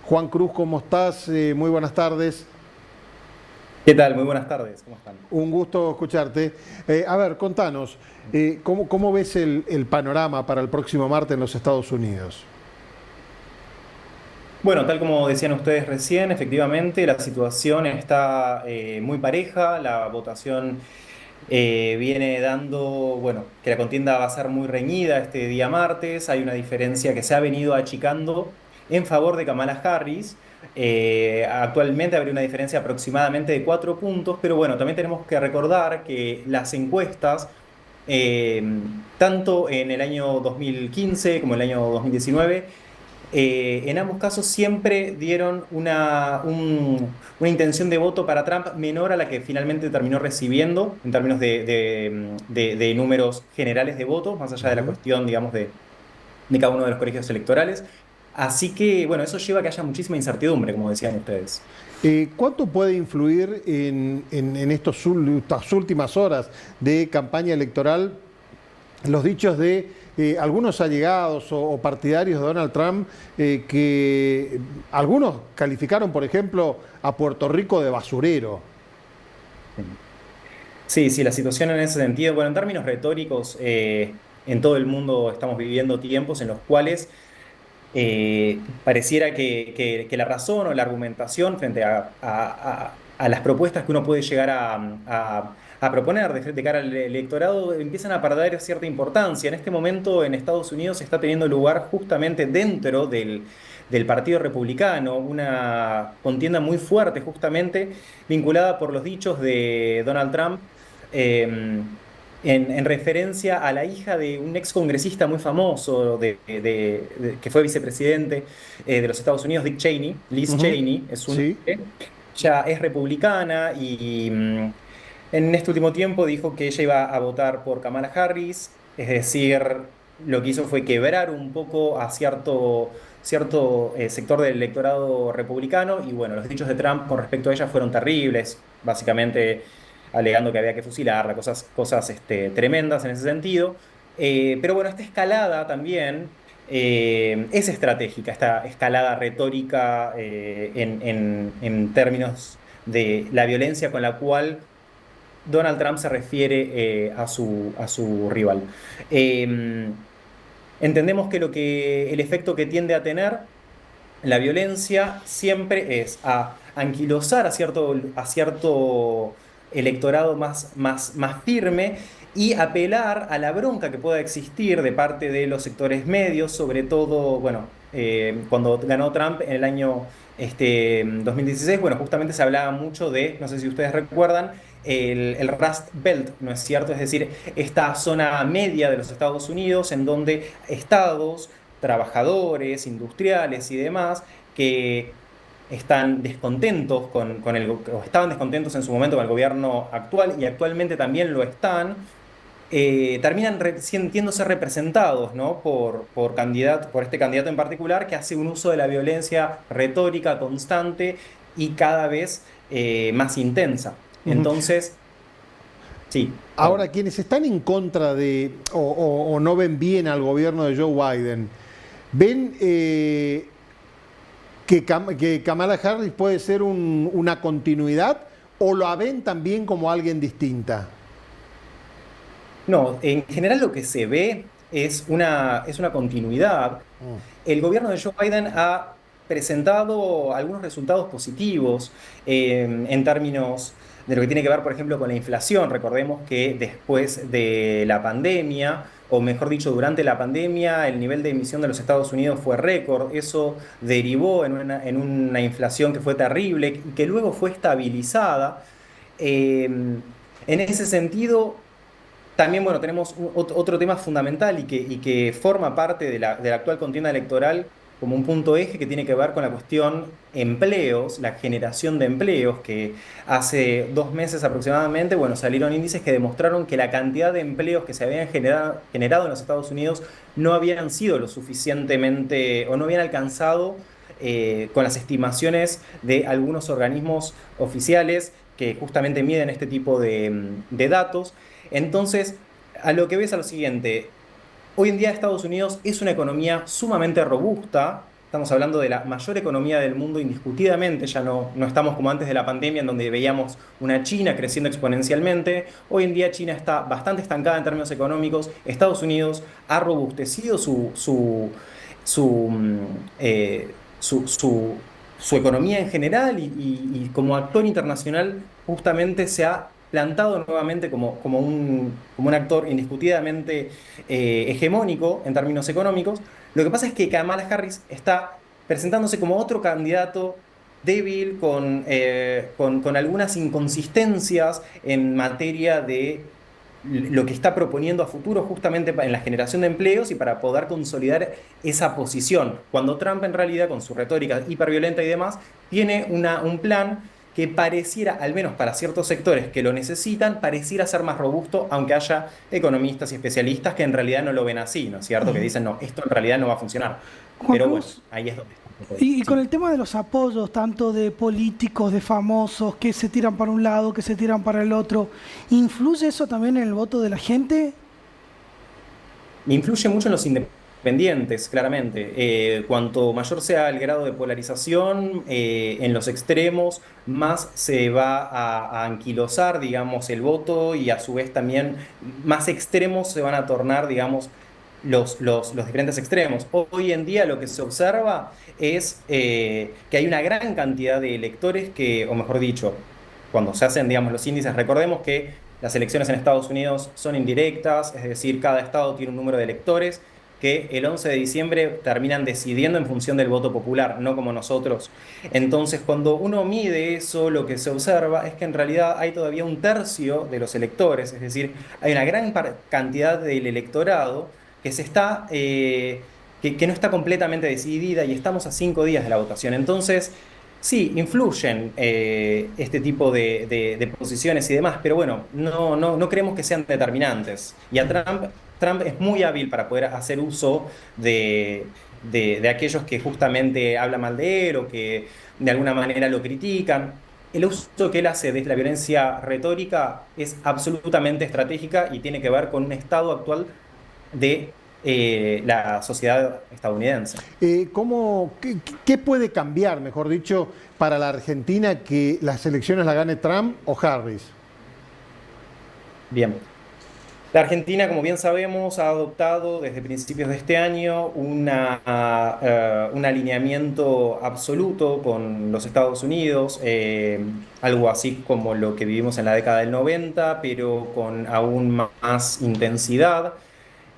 Juan Cruz, ¿cómo estás? Muy buenas tardes. ¿Qué tal? Muy buenas tardes, ¿cómo están? Un gusto escucharte. A ver, contanos, ¿cómo ves el panorama para el próximo martes en los Estados Unidos? Bueno, tal como decían ustedes recién, efectivamente la situación está muy pareja, la votación viene dando, bueno, que la contienda va a ser muy reñida este día martes, hay una diferencia que se ha venido achicando en favor de Kamala Harris. Actualmente habría una diferencia aproximadamente de 4 puntos, pero bueno, también tenemos que recordar que las encuestas, eh, tanto en el año 2015 como en el año 2019, en ambos casos siempre dieron una intención de voto para Trump menor a la que finalmente terminó recibiendo en términos de números generales de votos, más allá de la Ujú. cuestión, digamos, de cada uno de los colegios electorales. Así que, bueno, eso lleva a que haya muchísima incertidumbre, como decían ustedes. ¿Cuánto puede influir en estas últimas horas de campaña electoral los dichos de algunos allegados o partidarios de Donald Trump que algunos calificaron, por ejemplo, a Puerto Rico de basurero? Sí, sí, la situación en ese sentido, bueno, en términos retóricos, en todo el mundo estamos viviendo tiempos en los cuales pareciera que la razón o la argumentación frente a las propuestas que uno puede llegar a proponer de cara al electorado empiezan a perder cierta importancia. En este momento en Estados Unidos está teniendo lugar justamente dentro del Partido Republicano una contienda muy fuerte, justamente vinculada por los dichos de Donald Trump. eh, en referencia a la hija de un ex congresista muy famoso que fue vicepresidente de los Estados Unidos, Dick Cheney. Liz Ujú. Cheney es su Sí. nombre. Ella es republicana y en este último tiempo dijo que ella iba a votar por Kamala Harris, es decir, lo que hizo fue quebrar un poco a cierto sector del electorado republicano y bueno, los dichos de Trump con respecto a ella fueron terribles, básicamente alegando que había que fusilarla, cosas tremendas en ese sentido. Pero bueno, esta escalada también es estratégica, esta escalada retórica en términos de la violencia con la cual Donald Trump se refiere a su rival. Eh, Entendemos que el efecto que tiende a tener la violencia siempre es a anquilosar a cierto electorado más firme y apelar a la bronca que pueda existir de parte de los sectores medios, sobre todo, bueno, cuando ganó Trump en el año 2016, bueno, justamente se hablaba mucho de, no sé si ustedes recuerdan, el Rust Belt, ¿no es cierto? Es decir, esta zona media de los Estados Unidos en donde estados trabajadores, industriales y demás, que están descontentos o estaban descontentos en su momento con el gobierno actual y actualmente también lo están, terminan sintiéndose representados, ¿no? Por este candidato en particular que hace un uso de la violencia retórica constante y cada vez más intensa. Ujú. Entonces, sí, Ahora, perdón. quienes están en contra o no ven bien al gobierno de Joe Biden, ¿ven que Kamala Harris puede ser una continuidad o la ven también como alguien distinta? No, en general lo que se ve es una continuidad. Mm. El gobierno de Joe Biden ha presentado algunos resultados positivos en términos de lo que tiene que ver, por ejemplo, con la inflación. Recordemos que después de la pandemia, o mejor dicho, durante la pandemia, el nivel de emisión de los Estados Unidos fue récord. Eso derivó en una inflación que fue terrible y que luego fue estabilizada. En ese sentido, también, bueno, tenemos otro tema fundamental y que forma parte de la actual contienda electoral como un punto eje que tiene que ver con la cuestión empleos, la generación de empleos, que hace 2 meses aproximadamente, bueno, salieron índices que demostraron que la cantidad de empleos que se habían generado en los Estados Unidos no habían sido lo suficientemente o no habían alcanzado con las estimaciones de algunos organismos oficiales que justamente miden este tipo de datos. Entonces, a lo que ves a lo siguiente, hoy en día Estados Unidos es una economía sumamente robusta, estamos hablando de la mayor economía del mundo indiscutidamente, ya no estamos como antes de la pandemia en donde veíamos una China creciendo exponencialmente. Hoy en día China está bastante estancada en términos económicos. Estados Unidos ha robustecido su, mm, su economía en general y como actor internacional justamente se ha plantado nuevamente como un actor indiscutidamente hegemónico en términos económicos. Lo que pasa es que Kamala Harris está presentándose como otro candidato débil, con algunas inconsistencias en materia de lo que está proponiendo a futuro justamente en la generación de empleos y para poder consolidar esa posición, cuando Trump en realidad con su retórica hiperviolenta y demás tiene un plan que pareciera, al menos para ciertos sectores que lo necesitan, pareciera ser más robusto, aunque haya economistas y especialistas que en realidad no lo ven así, ¿no es cierto? Que dicen, no, esto en realidad no va a funcionar. Juan Pero bueno, Cruz, ahí es donde está un poco. y con Sí. el tema de los apoyos, tanto de políticos, de famosos, que se tiran para un lado, que se tiran para el otro, ¿influye eso también en el voto de la gente? Influye mucho en los independientes, claramente. Cuanto mayor sea el grado de polarización en los extremos, más se va a anquilosar, digamos, el voto y a su vez también más extremos se van a tornar, digamos, los diferentes extremos. Hoy en día lo que se observa es que hay una gran cantidad de electores que, o mejor dicho, cuando se hacen, digamos, los índices, recordemos que las elecciones en Estados Unidos son indirectas, es decir, cada estado tiene un número de electores que el 11 de diciembre terminan decidiendo en función del voto popular, no como nosotros. Entonces, cuando uno mide eso, lo que se observa es que en realidad hay todavía un tercio de los electores, es decir, hay una gran cantidad del electorado que que no está completamente decidida y estamos a 5 días de la votación. Entonces, sí, influyen este tipo de posiciones y demás, pero bueno, no creemos que sean determinantes. Y a Trump es muy hábil para poder hacer uso de aquellos que justamente hablan mal de él o que de alguna manera lo critican. El uso que él hace de la violencia retórica es absolutamente estratégica y tiene que ver con un estado actual de la sociedad estadounidense. ¿Qué puede cambiar, mejor dicho, para la Argentina que las elecciones la gane Trump o Harris? Bien. La Argentina, como bien sabemos, ha adoptado desde principios de este año un alineamiento absoluto con los Estados Unidos, algo así como lo que vivimos en la década del 90, pero con aún más intensidad.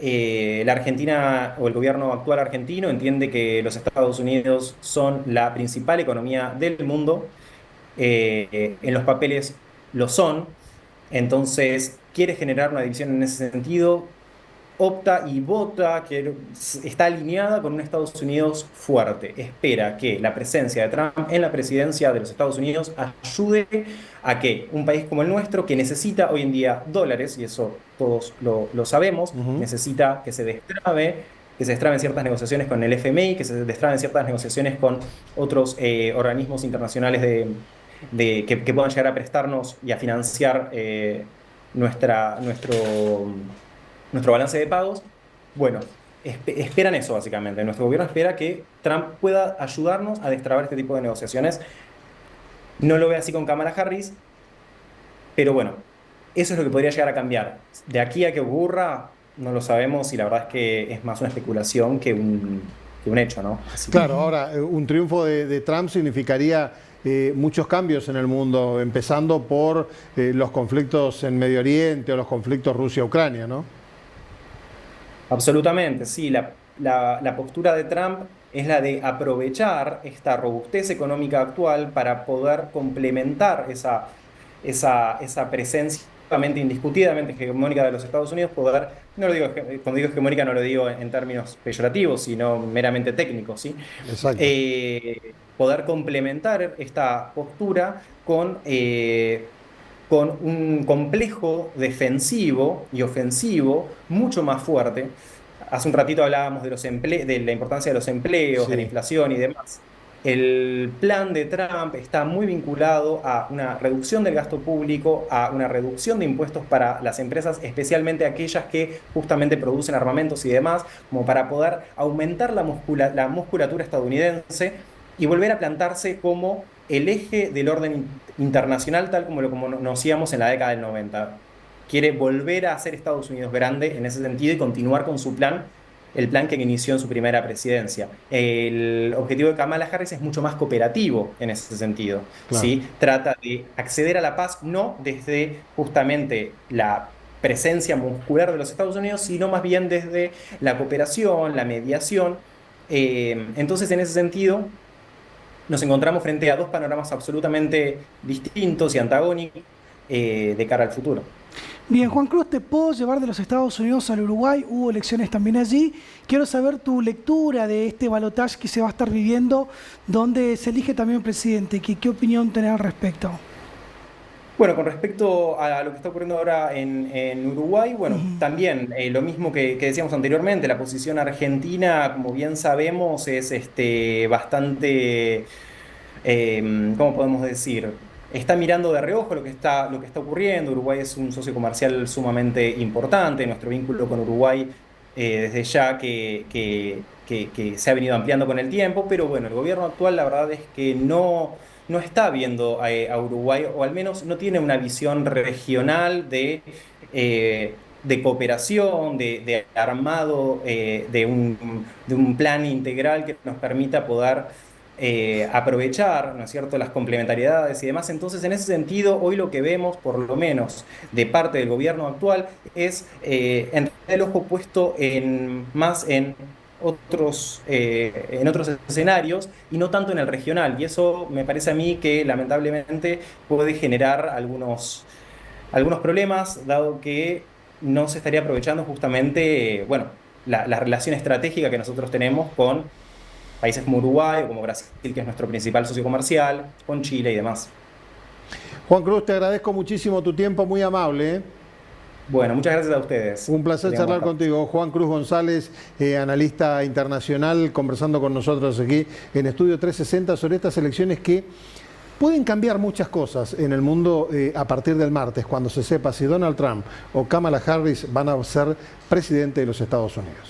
La Argentina o el gobierno actual argentino entiende que los Estados Unidos son la principal economía del mundo. En los papeles lo son. Entonces, quiere generar una división en ese sentido, opta y vota que está alineada con un Estados Unidos fuerte. Espera que la presencia de Trump en la presidencia de los Estados Unidos ayude a que un país como el nuestro, que necesita hoy en día dólares, y eso todos lo sabemos, Ujú. necesita que se destraben ciertas negociaciones con el FMI, que se destraben ciertas negociaciones con otros organismos internacionales que puedan llegar a prestarnos y a financiar nuestro balance de pagos. Bueno, esperan eso básicamente. Nuestro gobierno espera que Trump pueda ayudarnos a destrabar este tipo de negociaciones. No lo ve así con Kamala Harris, pero bueno, eso es lo que podría llegar a cambiar. De aquí a que ocurra, no lo sabemos y la verdad es que es más una especulación que un hecho, ¿no? Así que, Claro, ahora un triunfo de Trump significaría muchos cambios en el mundo, empezando por los conflictos en Medio Oriente o los conflictos Rusia-Ucrania, ¿no? absolutamente, sí. La postura de Trump es la de aprovechar esta robustez económica actual para poder complementar esa presencia indiscutidamente hegemónica de los Estados Unidos, poder, no lo digo, cuando digo hegemónica no lo digo en términos peyorativos, sino meramente técnicos, ¿sí? Exacto. Poder complementar esta postura con un complejo defensivo y ofensivo mucho más fuerte. Hace un ratito hablábamos de la importancia de los empleos, de la Sí. inflación y demás. el plan de Trump está muy vinculado a una reducción del gasto público, a una reducción de impuestos para las empresas, especialmente aquellas que justamente producen armamentos y demás, como para poder aumentar la musculatura estadounidense y volver a plantarse como el eje del orden internacional tal como lo conocíamos en la década del 90. Quiere volver a hacer Estados Unidos grande en ese sentido y continuar con su plan, el plan que inició en su primera presidencia. El objetivo de Kamala Harris es mucho más cooperativo en ese sentido. Claro. ¿Sí? Trata de acceder a la paz no desde justamente la presencia muscular de los Estados Unidos, sino más bien desde la cooperación, la mediación. Entonces, en ese sentido, nos encontramos frente a dos panoramas absolutamente distintos y antagónicos de cara al futuro. Bien, Juan Cruz, te puedo llevar de los Estados Unidos al Uruguay, hubo elecciones también allí. Quiero saber tu lectura de este balotaje que se va a estar viviendo, donde se elige también presidente. ¿Qué opinión tenés al respecto? Bueno, con respecto a lo que está ocurriendo ahora en Uruguay, bueno, también lo mismo que decíamos anteriormente, la posición argentina, como bien sabemos, es bastante, ¿cómo podemos decir? Está mirando de reojo lo que está ocurriendo. Uruguay es un socio comercial sumamente importante. Nuestro vínculo con Uruguay desde ya que se ha venido ampliando con el tiempo, pero bueno, el gobierno actual la verdad es que no está viendo a Uruguay, o al menos no tiene una visión regional de cooperación, de armado de un plan integral que nos permita poder aprovechar, ¿no es cierto?, las complementariedades y demás. Entonces, en ese sentido, hoy lo que vemos, por lo menos de parte del gobierno actual, es en el ojo puesto más en otros escenarios y no tanto en el regional. Y eso me parece a mí que lamentablemente puede generar algunos problemas, dado que no se estaría aprovechando justamente, bueno, la relación estratégica que nosotros tenemos con países como Uruguay o como Brasil, que es nuestro principal socio comercial, con Chile y demás. Juan Cruz, te agradezco muchísimo tu tiempo, muy amable, ¿eh? Bueno, muchas gracias a ustedes. Un placer charlar contigo. Juan Cruz González, analista internacional, conversando con nosotros aquí en Estudio 360 sobre estas elecciones que pueden cambiar muchas cosas en el mundo a partir del martes, cuando se sepa si Donald Trump o Kamala Harris van a ser presidente de los Estados Unidos.